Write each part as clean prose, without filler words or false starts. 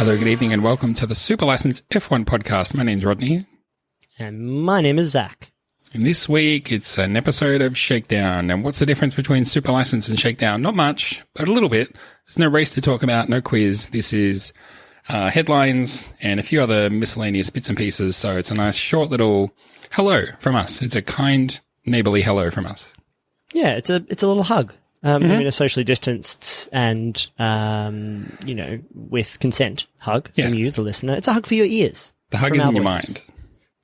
Hello, good evening, and welcome to the Super License F1 podcast. My name's Rodney. And my name is Zach. And this week, it's an episode of Shakedown. And what's the difference between Super License and Shakedown? Not much, but a little bit. There's no race to talk about, no quiz. This is headlines and a few other miscellaneous bits and pieces. So it's a nice short little hello from us. It's a kind, neighborly hello from us. Yeah, it's a little hug. I mean, a socially distanced and, with consent hug from you, the listener. It's a hug for your ears. The hug is in your mind.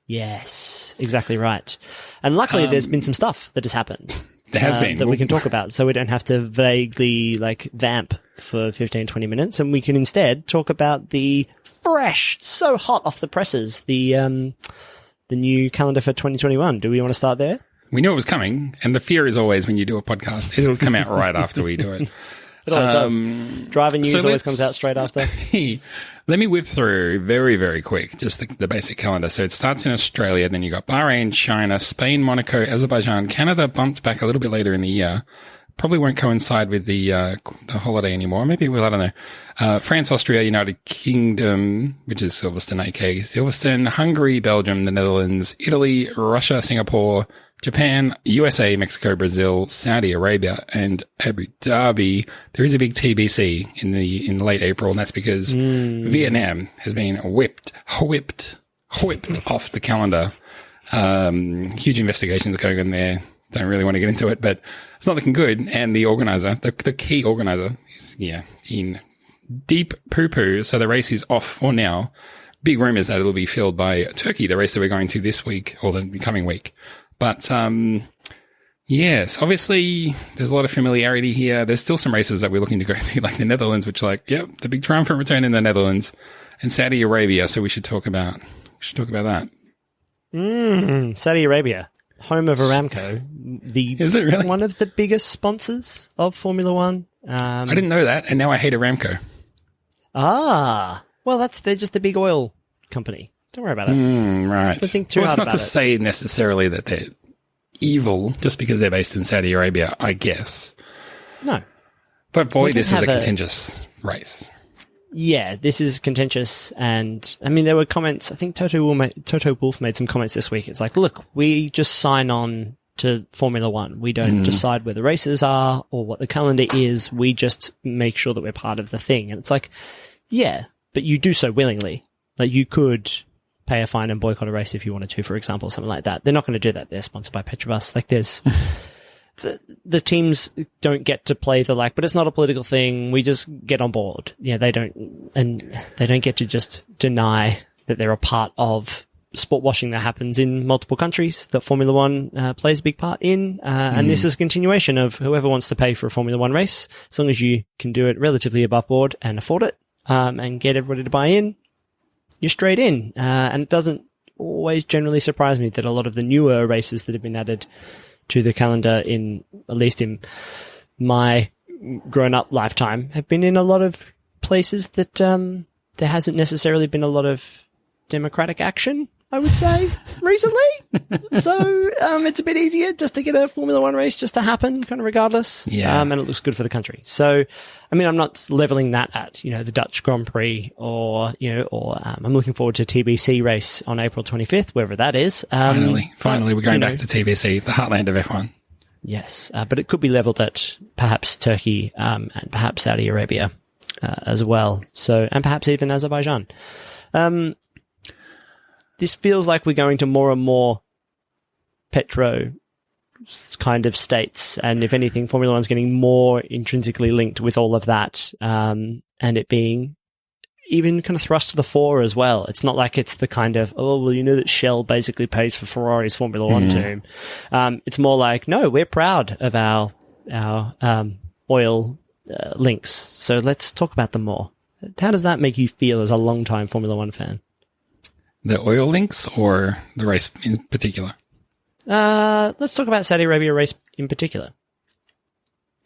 Yes, exactly right. And luckily there's been some stuff that has happened. There has been. That we can talk about, so we don't have to vaguely, vamp for 15, 20 minutes, and we can instead talk about the fresh, so hot off the presses, the new calendar for 2021. Do we want to start there? We knew it was coming, and the fear is always when you do a podcast, it'll come out right after we do it. It always does. Driver news always comes out straight after. Let me whip through very, very quick, just the basic calendar. So it starts in Australia, then you got Bahrain, China, Spain, Monaco, Azerbaijan, Canada bumped back a little bit later in the year. Probably won't coincide with the holiday anymore. Maybe it will, I don't know. France, Austria, United Kingdom, which is Silverstone, aka Silverstone, Hungary, Belgium, the Netherlands, Italy, Russia, Singapore, Japan, USA, Mexico, Brazil, Saudi Arabia, and Abu Dhabi. There is a big TBC in late April, and that's because Vietnam has been whipped off the calendar. Huge investigations going on there. Don't really want to get into it, but it's not looking good. And the organizer, the key organizer, is in deep poo-poo. So the race is off for now. Big rumors that it'll be filled by Turkey, the race that we're going to this week or the coming week. But, yes, obviously there's a lot of familiarity here. There's still some races that we're looking to go to, like the Netherlands, which the big triumphant return in the Netherlands, and Saudi Arabia. So we should talk about that. Saudi Arabia, home of Aramco. Is it really? One of the biggest sponsors of Formula One. I didn't know that, and now I hate Aramco. Well, they're just a big oil company. Don't worry about it. Right. Don't think too hard it's not about to it. say necessarily that they're evil just because they're based in Saudi Arabia, I guess. No. But boy, this is a contentious race. Yeah, this is contentious. And, I mean, there were comments. I think Toto Wolff made some comments this week. It's like, look, we just sign on to Formula One. We don't decide where the races are or what the calendar is. We just make sure that we're part of the thing. And it's like, yeah, but you do so willingly. Like, you could pay a fine and boycott a race if you wanted to, for example, something like that. They're not going to do that. They're sponsored by Petrobras. Like, there's the teams don't get to play but it's not a political thing. We just get on board. Yeah, they don't get to just deny that they're a part of sport washing that happens in multiple countries that Formula One plays a big part in. And this is a continuation of whoever wants to pay for a Formula One race, as long as you can do it relatively above board and afford it, and get everybody to buy in. You're straight in. And it doesn't always generally surprise me that a lot of the newer races that have been added to the calendar at least in my grown-up lifetime, have been in a lot of places that there hasn't necessarily been a lot of democratic action, I would say, recently. So it's a bit easier just to get a Formula One race just to happen, kind of regardless. Yeah. And it looks good for the country. So, I mean, I'm not leveling that at, the Dutch Grand Prix or I'm looking forward to TBC race on April 25th, wherever that is. Finally, we're going back to TBC, the heartland of F1. Yes. But it could be leveled at perhaps Turkey, and perhaps Saudi Arabia, as well. So, and perhaps even Azerbaijan. This feels like we're going to more and more petro kind of states. And if anything, Formula One's getting more intrinsically linked with all of that. And it being even kind of thrust to the fore as well. It's not like it's the kind of, that Shell basically pays for Ferrari's Formula One team. It's more like, no, we're proud of our oil links. So let's talk about them more. How does that make you feel as a long-time Formula One fan? The oil links or the race in particular? Let's talk about Saudi Arabia race in particular.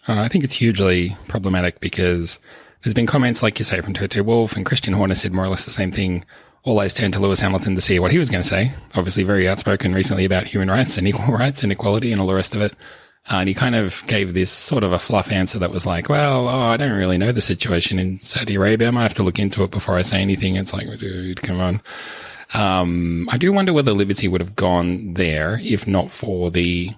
I think it's hugely problematic because there's been comments, like you say, from Toto Wolff, and Christian Horner said more or less the same thing. All eyes turned to Lewis Hamilton to see what he was going to say. Obviously very outspoken recently about human rights and equal rights and equality and all the rest of it. And he kind of gave this sort of a fluff answer that was like, well, I don't really know the situation in Saudi Arabia. I might have to look into it before I say anything. It's like, dude, come on. I do wonder whether Liberty would have gone there if not for the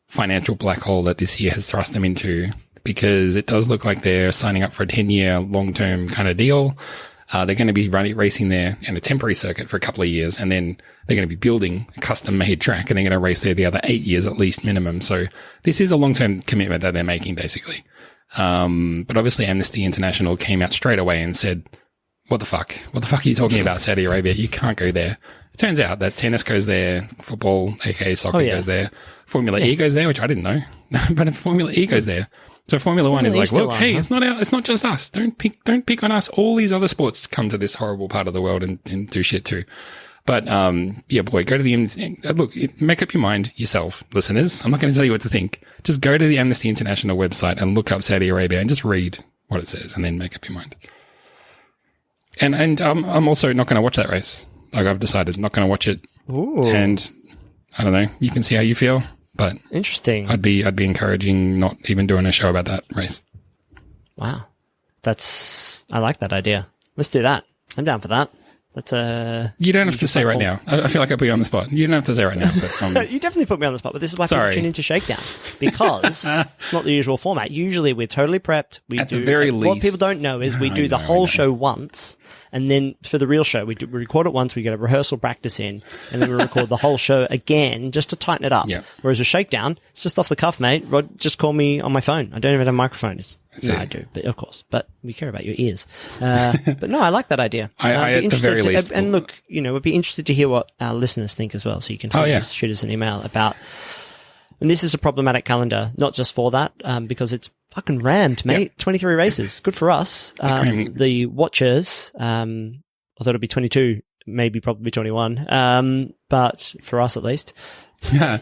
financial black hole that this year has thrust them into, because it does look like they're signing up for a 10-year long-term kind of deal. They're going to be racing there in a temporary circuit for a couple of years, and then they're going to be building a custom-made track, and they're going to race there the other 8 years at least minimum. So this is a long-term commitment that they're making, basically. But obviously Amnesty International came out straight away and said, what the fuck? What the fuck are you talking about, Saudi Arabia? You can't go there. It turns out that tennis goes there, football, aka soccer, goes there, Formula E goes there, which I didn't know, but Formula E goes there. So Formula One is like, look, hey, it's not just us. Don't pick on us. All these other sports come to this horrible part of the world and do shit too. But, yeah, boy, go to the, look, make up your mind yourself, listeners. I'm not going to tell you what to think. Just go to the Amnesty International website and look up Saudi Arabia and just read what it says and then make up your mind. And I'm also not going to watch that race. Like, I've decided not going to watch it. Ooh. And I don't know. You can see how you feel. But interesting. I'd be encouraging not even doing a show about that race. Wow. I like that idea. Let's do that. I'm down for that. You don't have to say right now. I feel like I put you on the spot. You don't have to say right now. But, you definitely put me on the spot, but this is why people tune into Shakedown. Because it's not the usual format. Usually we're totally prepped. At the very least. What people don't know is we do the whole show once, and then for the real show, we record it once, we get a rehearsal practice in, and then we record the whole show again just to tighten it up. Yeah. Whereas with Shakedown, it's just off the cuff, mate. Rod, just call me on my phone. I don't even have a microphone. I do, but of course. But we care about your ears. But no, I like that idea. I at the very least. And look, we'd be interested to hear what our listeners think as well. So you can shoot us an email about. And this is a problematic calendar, not just for that, because it's fucking rammed, mate. Yep. 23 races. Good for us. The watchers, although it'll be 22, maybe probably 21. But for us at least. Yeah.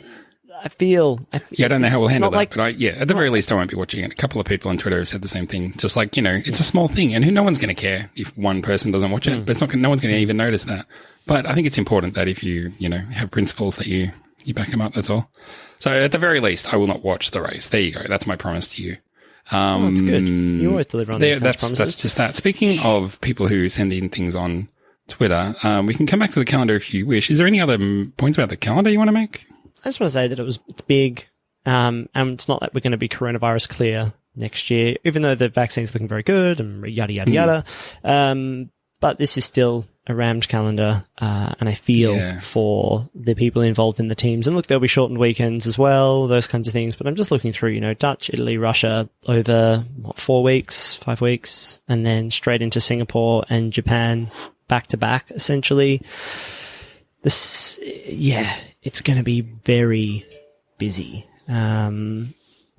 I don't know how we'll handle that, but at the very least, I won't be watching it. A couple of people on Twitter have said the same thing. Just like, it's a small thing, and no one's going to care if one person doesn't watch it, but no one's going to even notice that. But I think it's important that if you, have principles that you back them up, that's all. So at the very least, I will not watch the race. There you go. That's my promise to you. That's good. You always deliver on these kinds of promises. That's just that. Speaking of people who send in things on Twitter, we can come back to the calendar if you wish. Is there any other points about the calendar you want to make? I just want to say that it's big, and it's not like we're going to be coronavirus clear next year, even though the vaccine's looking very good and yada, yada, yada. But this is still a rammed calendar, and I feel for the people involved in the teams. And look, there'll be shortened weekends as well, those kinds of things. But I'm just looking through, Dutch, Italy, Russia over, 5 weeks, and then straight into Singapore and Japan back to back, essentially. It's going to be very busy.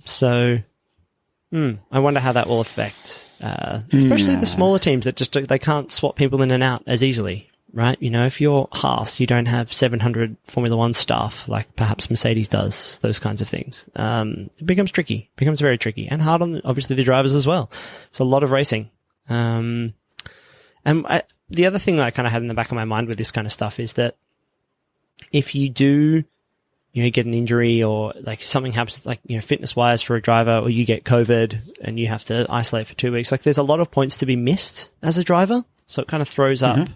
So I wonder how that will affect, especially the smaller teams that they can't swap people in and out as easily, right? If you're Haas, you don't have 700 Formula One staff like perhaps Mercedes does, those kinds of things. It becomes very tricky and hard on obviously the drivers as well. It's a lot of racing. The other thing that I kind of had in the back of my mind with this kind of stuff is that if you do, get an injury or like something happens, like, fitness wise for a driver, or you get COVID and you have to isolate for 2 weeks, like there's a lot of points to be missed as a driver. So it kind of throws up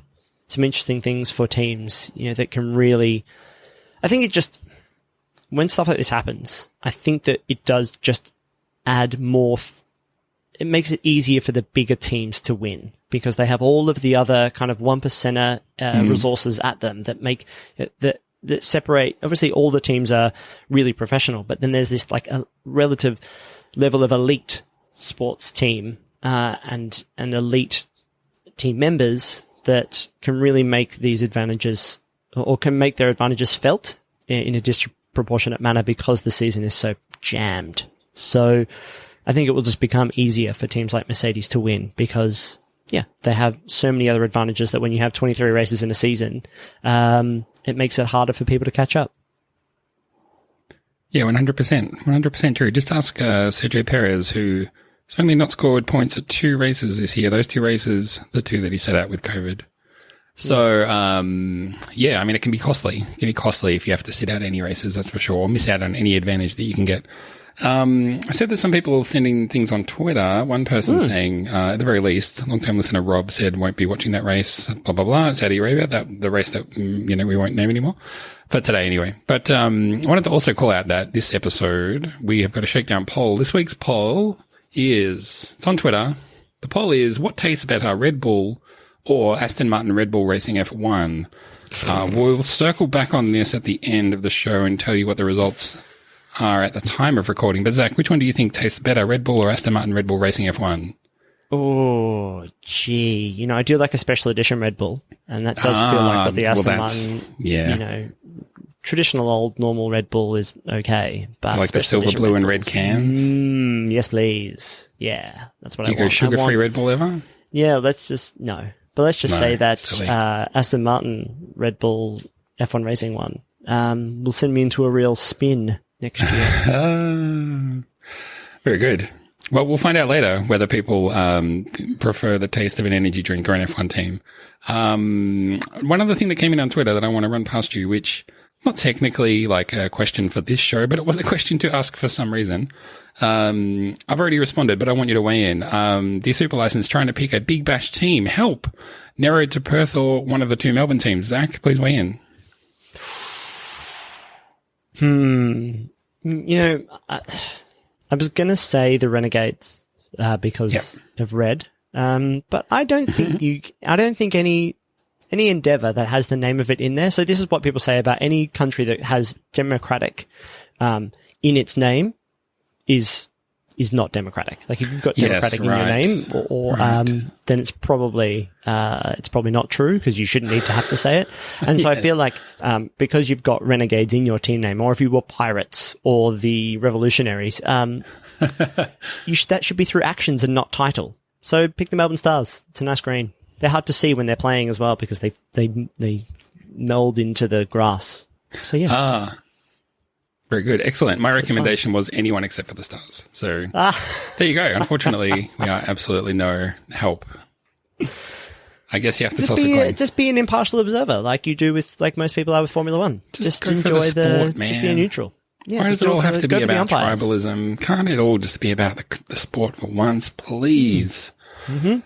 some interesting things for teams, that can really, I think it just, when stuff like this happens, I think that it does just add more, it makes it easier for the bigger teams to win because they have all of the other kind of 1%er resources at them that make it, that separate. Obviously, all the teams are really professional, but then there's this like a relative level of elite sports team and elite team members that can really make these advantages or can make their advantages felt in a disproportionate manner because the season is so jammed. So I think it will just become easier for teams like Mercedes to win because, they have so many other advantages that when you have 23 races in a season, it makes it harder for people to catch up. Yeah, 100% true. Just ask Sergio Perez, who has only not scored points at 2 races this year. Those 2 races, the 2 that he set out with COVID. So, it can be costly. It can be costly if you have to sit out any races, that's for sure, or miss out on any advantage that you can get. I said that some people are sending things on Twitter. One person saying, at the very least, long-time listener Rob said won't be watching that race, blah, blah, blah, Saudi Arabia, the race that, we won't name anymore. For today anyway. But I wanted to also call out that this episode, we have got a Shakedown poll. This week's poll it's on Twitter. The poll is, what tastes better, Red Bull or Aston Martin Red Bull Racing F1? We'll circle back on this at the end of the show and tell you what the results are at the time of recording. But Zach, which one do you think tastes better, Red Bull or Aston Martin Red Bull Racing F1? Oh, gee. I do like a special edition Red Bull, and that does feel like what the Aston Martin, traditional old normal Red Bull is okay. But like the silver, blue, and red cans? Yes, please. Yeah, that's what I want. Do you go sugar-free Red Bull ever? Yeah, let's just say that Aston Martin Red Bull F1 Racing one will send me into a real spin next year. Very good. Well, we'll find out later whether people prefer the taste of an energy drink or an F1 team. One other thing that came in on Twitter that I want to run past you, which not technically like a question for this show, but it was a question to ask for some reason. I've already responded, but I want you to weigh in. The Super License trying to pick a Big Bash team. Help! Narrowed to Perth or one of the two Melbourne teams. Zach, please weigh in. I was going to say the Renegades because of red, but I don't think any endeavor that has the name of it in there. So this is what people say about any country that has democratic in its name is not democratic. Like if you've got democratic in your name, then it's probably not true because you shouldn't need to have to say it. And so I feel like because you've got Renegades in your team name, or if you were Pirates or the Revolutionaries, that should be through actions and not title. So pick the Melbourne Stars. It's a nice green. They're hard to see when they're playing as well because they meld into the grass. So yeah. Very good. Excellent. My recommendation was anyone except for the Stars. So there you go. Unfortunately, we are absolutely no help. I guess you have to toss a coin. Just be an impartial observer like you do with, like most people are with Formula One. Just enjoy the sport, man. Just be a neutral. Yeah, why does it all have to be about tribalism? Can't it all just be about the sport for once, please? Mm-hmm.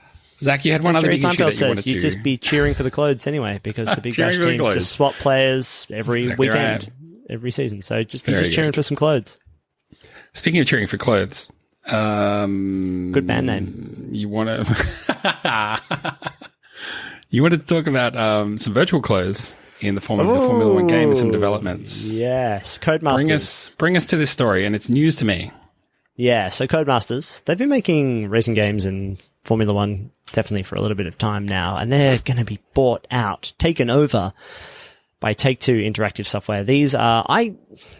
Zach, you had one other big issue that you wanted to... You'd just be cheering for the clothes anyway because the Big Bash teams just swap players every weekend. Right. Every season, so just cheering for some clothes. Speaking of cheering for clothes, good band name. You want to talk about some virtual clothes in the form of the Formula One game and some developments. Yes, Codemasters. Bring us to this story, and it's news to me. Yeah, so Codemasters, they've been making racing games and Formula One definitely for a little bit of time now, and they're going to be bought out, taken over by Take-Two Interactive Software. These are,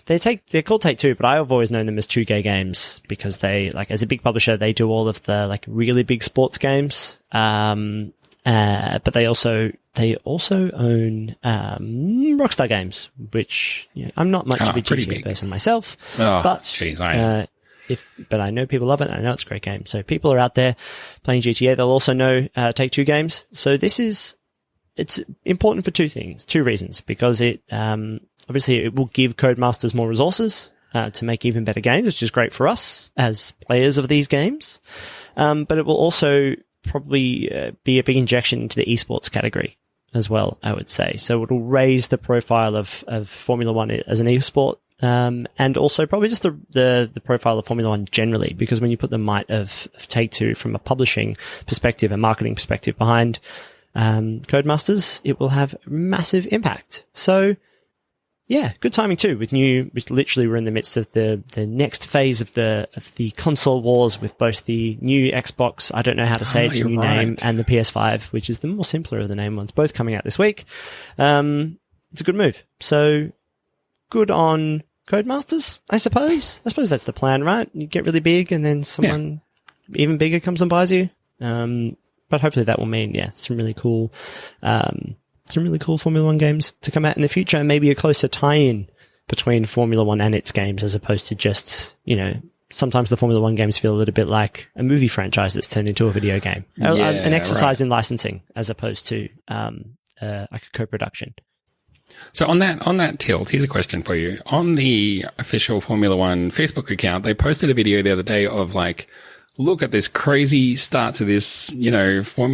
they're called Take-Two, but I've always known them as 2K Games because they, like, as a big publisher, they do all of the, like, really big sports games. But they also own, Rockstar Games, which, I'm not much of a GTA person myself. But I know people love it and I know it's a great game. So people are out there playing GTA. They'll also know, Take-Two Games. So it's important for two reasons, because it, obviously it will give Codemasters more resources, to make even better games, which is great for us as players of these games. But it will also probably be a big injection into the esports category as well, I would say. So it'll raise the profile of Formula One as an esport, and also probably just the profile of Formula One generally, because when you put the might of Take-Two from a publishing perspective and marketing perspective behind Codemasters, it will have massive impact. So yeah, good timing too which literally we're in the midst of the next phase of the console wars with both the new Xbox, I don't know how to say its new name, and the PS5, which is the more simpler of the name ones, both coming out this week. It's a good move. So good on Codemasters, I suppose. I suppose that's the plan, right? You get really big and then someone even bigger comes and buys you. But hopefully that will mean, some really cool Formula One games to come out in the future, and maybe a closer tie-in between Formula One and its games, as opposed to just, sometimes the Formula One games feel a little bit like a movie franchise that's turned into a video game. An exercise in licensing, as opposed to like a co-production. So on that tilt, here's a question for you. On the official Formula One Facebook account, they posted a video the other day of like, look at this crazy start to this, esports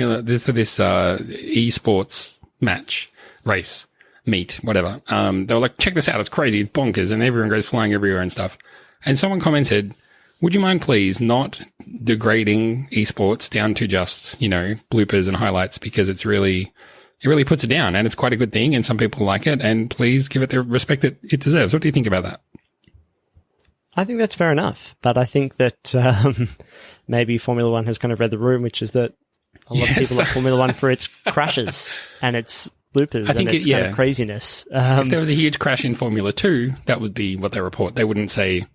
match, race, meet, whatever. They were like, check this out. It's crazy. It's bonkers. And everyone goes flying everywhere and stuff. And someone commented, would you mind please not degrading esports down to just, bloopers and highlights, because it really puts it down, and it's quite a good thing, and some people like it, and please give it the respect that it deserves. What do you think about that? I think that's fair enough, but I think that maybe Formula One has kind of read the room, which is that a lot of people like Formula One for its crashes and its bloopers and its kind of craziness. If there was a huge crash in Formula 2, that would be what they report. They wouldn't say,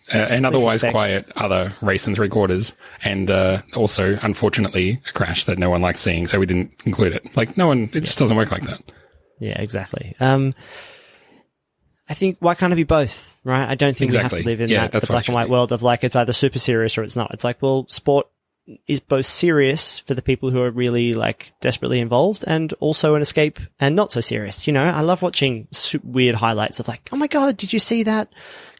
an otherwise quiet other race and 3/4, and also, unfortunately, a crash that no one likes seeing, so we didn't include it. Like, no one, it just doesn't work like that. Yeah, exactly. I think, why can't it be both, right? I don't think we have to live in the black and white world of like, it's either super serious or it's not. It's like, well, sport is both serious for the people who are really like desperately involved, and also an escape and not so serious. I love watching weird highlights of like, oh my God, did you see that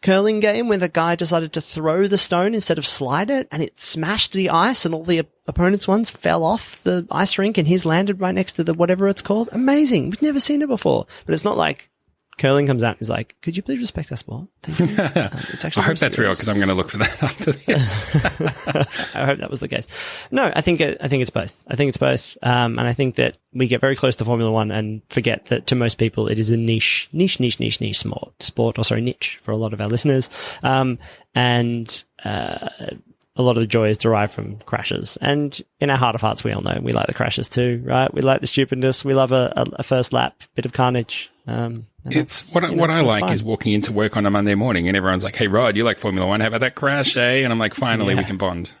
curling game where the guy decided to throw the stone instead of slide it, and it smashed the ice and all the opponent's ones fell off the ice rink and his landed right next to the whatever it's called? Amazing. We've never seen it before. But it's not like curling comes out and is like, could you please respect our sport? Thank you. It's actually I hope that's real, because I'm going to look for that after this. I hope that was the case. No, I think it's both. I think it's both. And I think that we get very close to Formula One and forget that to most people it is a niche sport, niche for a lot of our listeners. And a lot of the joy is derived from crashes. And in our heart of hearts, we all know we like the crashes too, right? We like the stupidness. We love a first lap, bit of carnage. It's what I like fine. Is walking into work on a Monday morning and everyone's like, hey, Rod, you like Formula One? How about that crash, eh? And I'm like, finally, we can bond.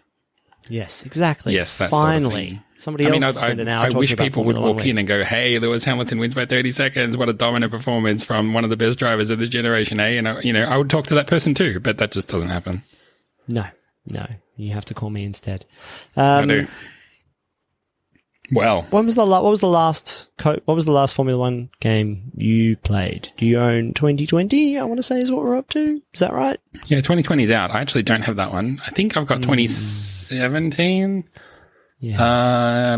Yes, exactly. Yes, that's finally. Sort of Somebody else spent an hour I wish about people would Formula walk in and go, hey, Lewis Hamilton wins by 30 seconds. What a dominant performance from one of the best drivers of this generation, eh? And, I would talk to that person too, but that just doesn't happen. No. You have to call me instead. I do. Well, what was the last Formula One game you played? Do you own 2020? I want to say is what we're up to. Is that right? Yeah, 2020 is out. I actually don't have that one. I think I've got 2017. Yeah.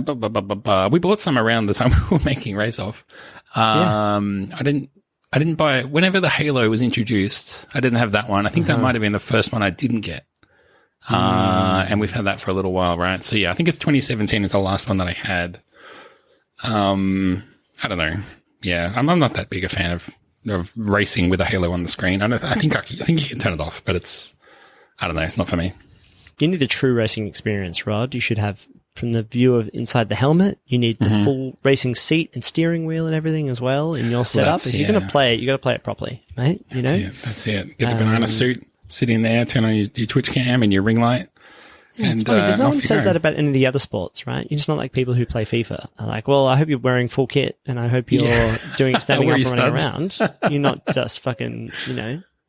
We bought some around the time we were making Race Off. I didn't buy it whenever the Halo was introduced. I didn't have that one. I think that might have been the first one I didn't get. And we've had that for a little while, right? So yeah, I think it's 2017 is the last one that I had. I don't know. Yeah, I'm not that big a fan of racing with a Halo on the screen. I think you can turn it off, but I don't know. It's not for me. You need the true racing experience, Rod. You should have, from the view of inside the helmet, you need the full racing seat and steering wheel and everything as well in your setup. If you're going to play it, you got to play it properly, right? That's it. Get the banana suit. Sit in there, turn on your Twitch cam and your ring light. Yeah, and, it's funny because no one says that about any of the other sports, right? You're just not like people who play FIFA. Are like, well, I hope you're wearing full kit and I hope you're standing up and running around. You're not just fucking, you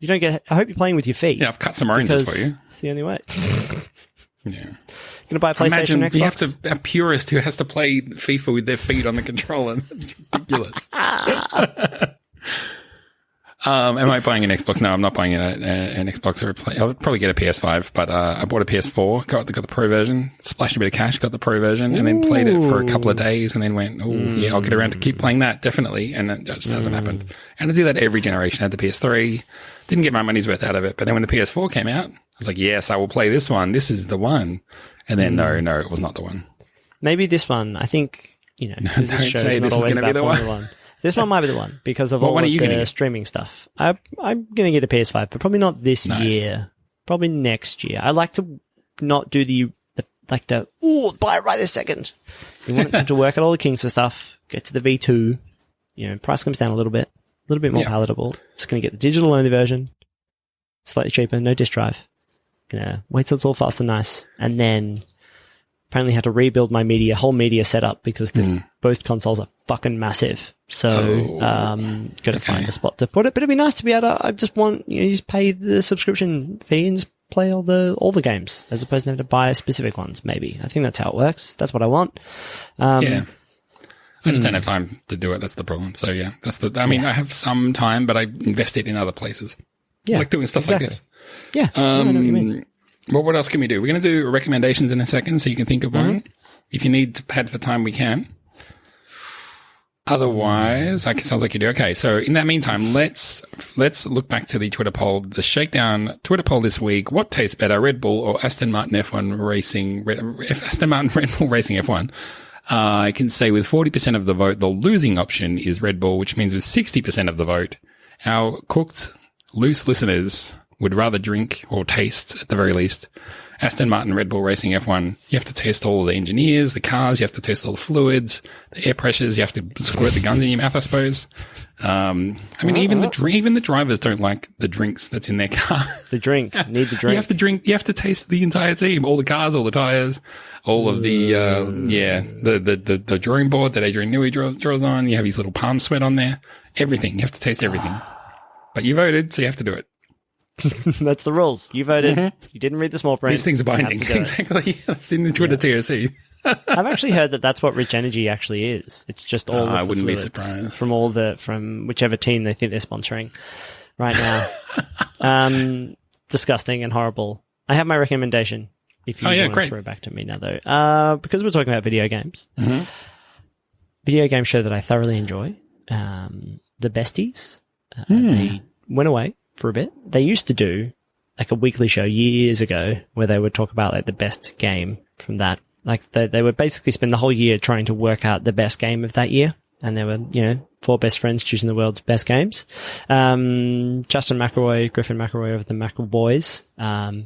don't get, I hope you're playing with your feet. Yeah, I've cut some oranges for you. It's the only way. Yeah. You're going to buy a PlayStation and Xbox? You have a purist who has to play FIFA with their feet on the controller. It's ridiculous. Am I buying an Xbox? No, I'm not buying an Xbox. I would probably get a PS5, but I bought a PS4, got the Pro version, splashed a bit of cash, got the Pro version, and then played it for a couple of days, and then went, yeah, I'll get around to keep playing that, definitely, and that just hasn't happened. And I do that every generation. I had the PS3, didn't get my money's worth out of it, but then when the PS4 came out, I was like, yes, I will play this one. This is the one. And then, no, it was not the one. Maybe this one, I think, don't say this is going to be the one. This one might be the one because of all of the streaming stuff. I'm going to get a PS5, but probably not this year. Probably next year. I like to not do buy it right this second. You want it to work at all the kinks and stuff. Get to the V2. Price comes down a little bit more palatable. Just going to get the digital only version. Slightly cheaper, no disk drive. Gonna wait till it's all fast and nice, and then apparently had to rebuild my whole media setup because both consoles are fucking massive. So, got to find a spot to put it. But it'd be nice to be able to, I just want, you just pay the subscription fee and just play all the games as opposed to having to buy specific ones, maybe. I think that's how it works. That's what I want. Yeah. I just don't have time to do it. That's the problem. So yeah, I mean, I have some time, but I invest it in other places. Yeah, like doing stuff like this. Yeah. I know what you mean. Well, what else can we do? We're going to do recommendations in a second, so you can think of one. If you need to pad for time, we can. Otherwise, sounds like you do. Okay, so in that meantime, let's look back to the Twitter poll, the Shakedown Twitter poll this week. What tastes better, Red Bull or Aston Martin F1 Racing? Aston Martin Red Bull Racing F1. I can say with 40% of the vote, the losing option is Red Bull, which means with 60% of the vote, our cooked, loose listeners would rather drink or taste, at the very least, Aston Martin Red Bull Racing F1. You have to taste all the engineers, the cars, you have to taste all the fluids, the air pressures, you have to squirt the guns in your mouth, I suppose. I mean, even the drivers don't like the drinks that's in their car. The drink. Need the drink. You have to taste the entire team, all the cars, all the tires, all of the drawing board that Adrian Newey draws on. You have his little palm sweat on there. Everything. You have to taste everything. But you voted, so you have to do it. That's the rules. You voted. You didn't read the small print. These things are binding. Exactly. That's in the Twitter TOC. I've actually heard that that's what Rich Energy actually is. It's just all of the wouldn't be fluids surprised. from whichever team they think they're sponsoring right now. Disgusting and horrible. I have my recommendation if you want to throw it back to me now, though. Because we're talking about video games. Video game show that I thoroughly enjoy. The Besties. They went away for a bit. They used to do like a weekly show years ago where they would talk about like the best game from that. Like they would basically spend the whole year trying to work out the best game of that year. And there were, 4 best friends choosing the world's best games. Justin McElroy, Griffin McElroy of the McElboys.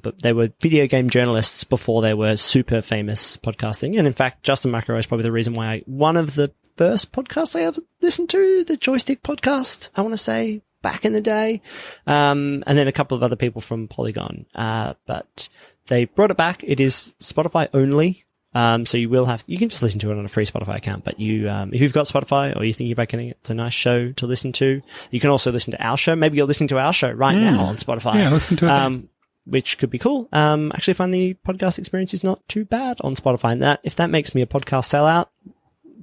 But they were video game journalists before they were super famous podcasting. And in fact, Justin McElroy is probably the reason why one of the first podcasts I ever listened to, the Joystick podcast, I want to say, back in the day. And then a couple of other people from Polygon. But they brought it back. It is Spotify only. So you can just listen to it on a free Spotify account, but if you've got Spotify or you think about getting it, it's a nice show to listen to. You can also listen to our show. Maybe you're listening to our show right now on Spotify. Yeah, listen to it. Which could be cool. Actually I find the podcast experience is not too bad on Spotify, and if that makes me a podcast sellout,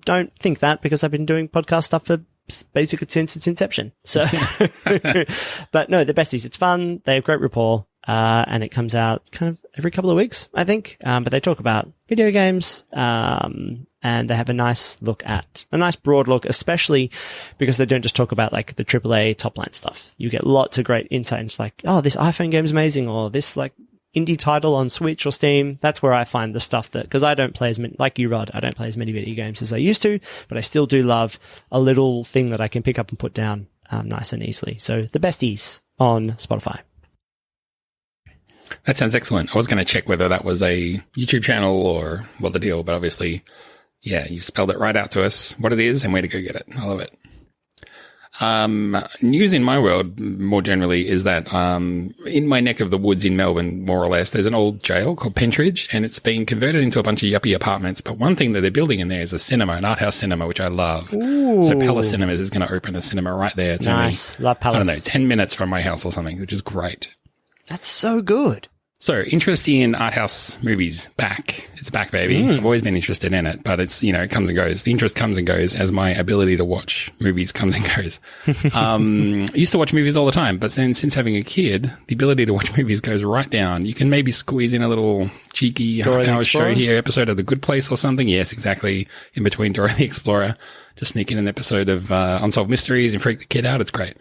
don't think that, because I've been doing podcast stuff for basically since its inception. So, but no, the Besties, it's fun. They have great rapport. And it comes out kind of every couple of weeks, I think. But they talk about video games, and they have a nice broad look, especially because they don't just talk about like the AAA top line stuff. You get lots of great insight into like, oh, this iPhone game is amazing, or this like indie title on Switch or Steam. That's where I find the stuff because I don't play as many, like you, Rod, I don't play as many video games as I used to, but I still do love a little thing that I can pick up and put down, nice and easily. So the Besties on Spotify. That sounds excellent. I was going to check whether that was a YouTube channel or what the deal, but obviously, yeah, you spelled it right out to us what it is and where to go get it. I love it. News in my world, more generally, is that in my neck of the woods in Melbourne, more or less, there's an old jail called Pentridge, and it's been converted into a bunch of yuppie apartments. But one thing that they're building in there is a cinema, an art house cinema, which I love. Ooh. So Palace Cinemas is going to open a cinema right there. It's nice. only, love Palace. I don't know, 10 minutes from my house or something, which is great. That's so good. So, interest in art house movies, back. It's back, baby. I've always been interested in it, but it's, it comes and goes. The interest comes and goes as my ability to watch movies comes and goes. I used to watch movies all the time, but then since having a kid, the ability to watch movies goes right down. You can maybe squeeze in a little cheeky half-hour show here, episode of The Good Place or something. Yes, exactly. In between Dora the Explorer. Just sneak in an episode of Unsolved Mysteries and freak the kid out. It's great.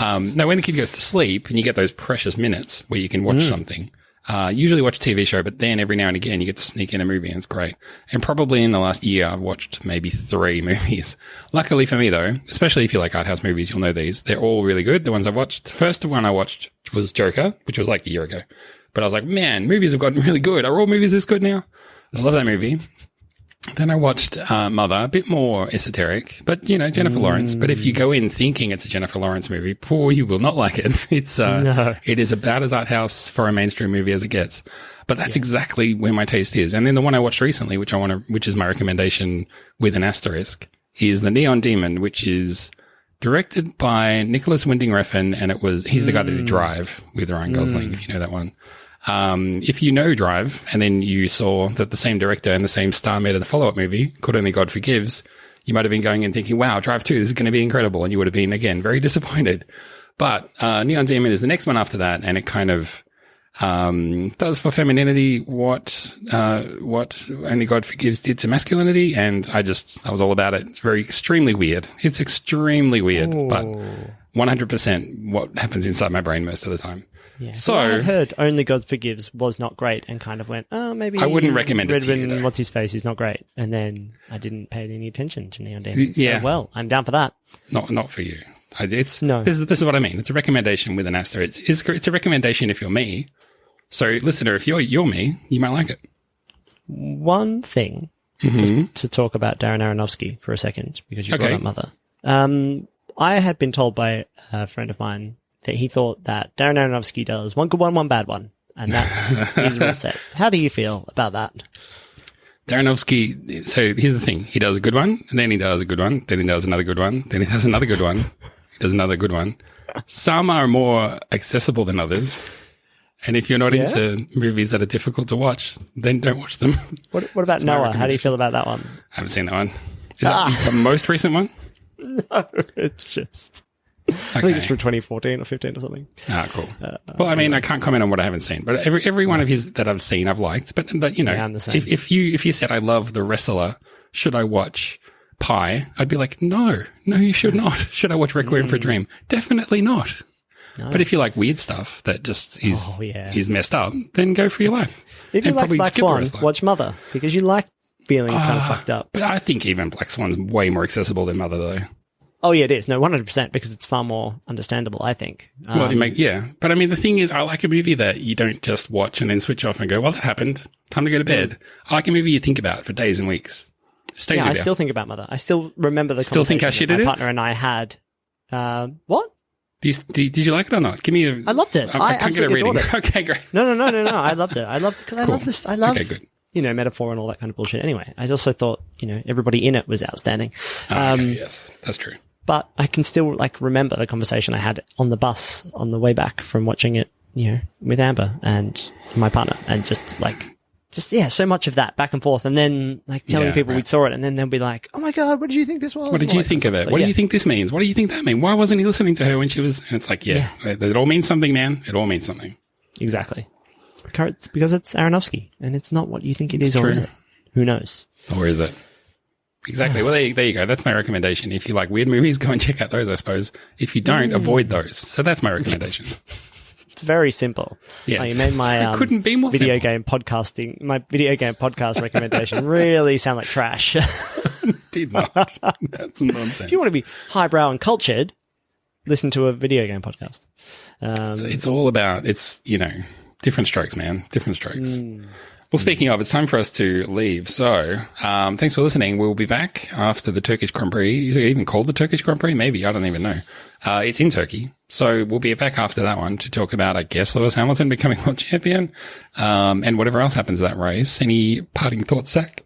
Now, when the kid goes to sleep and you get those precious minutes where you can watch something, usually watch a TV show, but then every now and again you get to sneak in a movie and it's great. And probably in the last year I've watched maybe 3 movies. Luckily for me though, especially if you like art house movies, you'll know these. They're all really good. The ones I've watched. The first one I watched was Joker, which was like a year ago. But I was like, man, movies have gotten really good. Are all movies this good now? I love that movie. Then I watched Mother, a bit more esoteric, but, Jennifer Lawrence. But if you go in thinking it's a Jennifer Lawrence movie, you will not like it. It's It is about as art house for a mainstream movie as it gets. But that's exactly where my taste is. And then the one I watched recently, which is my recommendation with an asterisk, is The Neon Demon, which is directed by Nicholas Winding Refn, and he's the guy that did Drive with Ryan Gosling, if you know that one. If you know Drive, and then you saw that the same director and the same star made the follow-up movie, called Only God Forgives, you might have been going and thinking, wow, Drive 2, this is going to be incredible. And you would have been, again, very disappointed. But Neon Demon is the next one after that, and it kind of does for femininity what Only God Forgives did to masculinity, and I was all about it. It's extremely weird. It's extremely weird, but 100% what happens inside my brain most of the time. Yeah. So I had heard Only God Forgives was not great, and kind of went, oh, maybe I wouldn't recommend it to you, though. What's his face is not great, and then I didn't pay any attention to Neon Demon. Yeah. So, well, I'm down for that. Not for you. This No. is what I mean. It's a recommendation with an asterisk. It's a recommendation if you're me. So, listener, if you're me, you might like it. One thing, just to talk about Darren Aronofsky for a second, because you brought up Mother. I had been told by a friend of mine that he thought that Darren Aronofsky does one good one, one bad one, and that's his rule set. How do you feel about that? Aronofsky, so here's the thing. He does a good one, and then he does a good one, then he does another good one, then he does another good one, he does another good one. Some are more accessible than others. And if you're not into movies that are difficult to watch, then don't watch them. What about Noah? How do you feel about that one? I haven't seen that one. Is that the most recent one? No, it's just... Okay. I think it's from 2014 or 15 or something. Ah, cool. Well, I mean, I can't comment on what I haven't seen, but every one of his that I've seen, I've liked. But you know, I'm the same. if you said I love The Wrestler, should I watch Pi? I'd be like, no, you should not. Should I watch Requiem for a Dream? Definitely not. No. But if you like weird stuff that just is messed up, then go for your life. If you like Black Swan, watch Mother, because you like feeling kind of fucked up. But I think even Black Swan's way more accessible than Mother, though. Oh, yeah, it is. No, 100%, because it's far more understandable, I think. But I mean, the thing is, I like a movie that you don't just watch and then switch off and go, well, that happened. Time to go to bed. I like a movie you think about for days and weeks. I still think about Mother. I still remember the conversation that my partner and I had. What? Did you like it or not? Give me a... I loved it. I can't get a reading. It. Okay, great. No. I loved it. I loved it because I love this. I love, good. Metaphor and all that kind of bullshit. Anyway, I also thought, everybody in it was outstanding. Okay, yes, that's true. But I can still remember the conversation I had on the bus on the way back from watching it, with Amber and my partner, and just so much of that back and forth, and then telling people we saw it, and then they'll be like, "Oh my god, what did you think this was? What did you think of it? What do you think this means? What do you think that means? Why wasn't he listening to her when she was?" And it's like, it all means something, man. It all means something. Exactly. Because it's Aronofsky, and it's not what you think it is, or is it? Who knows? Or is it? Exactly. Well, there you go. That's my recommendation. If you like weird movies, go and check out those, I suppose. If you don't, avoid those. So that's my recommendation. It's very simple. Yeah, you made my couldn't be more video simple. game podcasting. My video game podcast recommendation really sound like trash. Did not. That's nonsense. If you want to be highbrow and cultured, listen to a video game podcast. It's all about different strokes, man. Different strokes. Well, speaking of, it's time for us to leave. So, thanks for listening. We'll be back after the Turkish Grand Prix. Is it even called the Turkish Grand Prix? Maybe. I don't even know. It's in Turkey. So we'll be back after that one to talk about, I guess, Lewis Hamilton becoming world champion, and whatever else happens to that race. Any parting thoughts, Zach?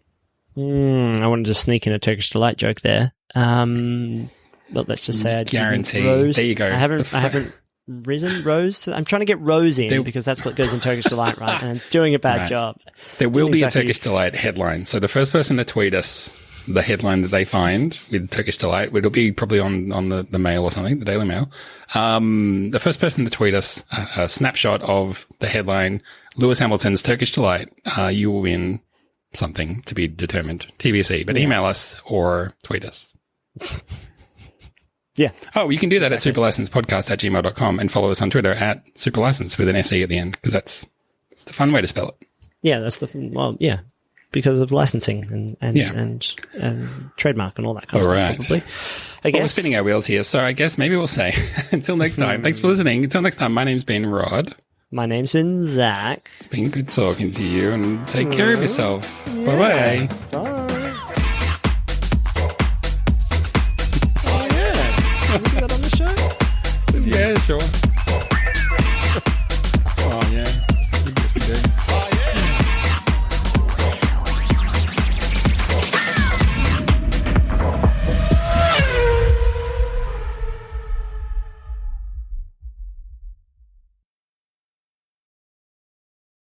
I wanted to sneak in a Turkish delight joke there. But let's just say I guarantee. Rose. There you go. I haven't risen Rose. I'm trying to get Rose in because that's what goes in Turkish delight, right? And I'm doing a bad job. There will be a Turkish delight headline. So the first person to tweet us the headline that they find with Turkish delight, it'll be probably on the Mail or something, the Daily Mail. The first person to tweet us a snapshot of the headline, Lewis Hamilton's Turkish delight, you will win something to be determined, TBC. But email us or tweet us. Yeah. Oh, you can do that at superlicencepodcast@gmail.com and follow us on Twitter at superlicense with an SE at the end, because that's the fun way to spell it. Yeah, that's because of licensing and trademark and all that kind of stuff, probably. I guess. We're spinning our wheels here, so I guess maybe we'll say until next time. Thanks for listening. Until next time, my name's been Rod. My name's been Zach. It's been good talking to you, and take care of yourself. Bye-bye. Bye. Can we do that on the show? Yeah, sure.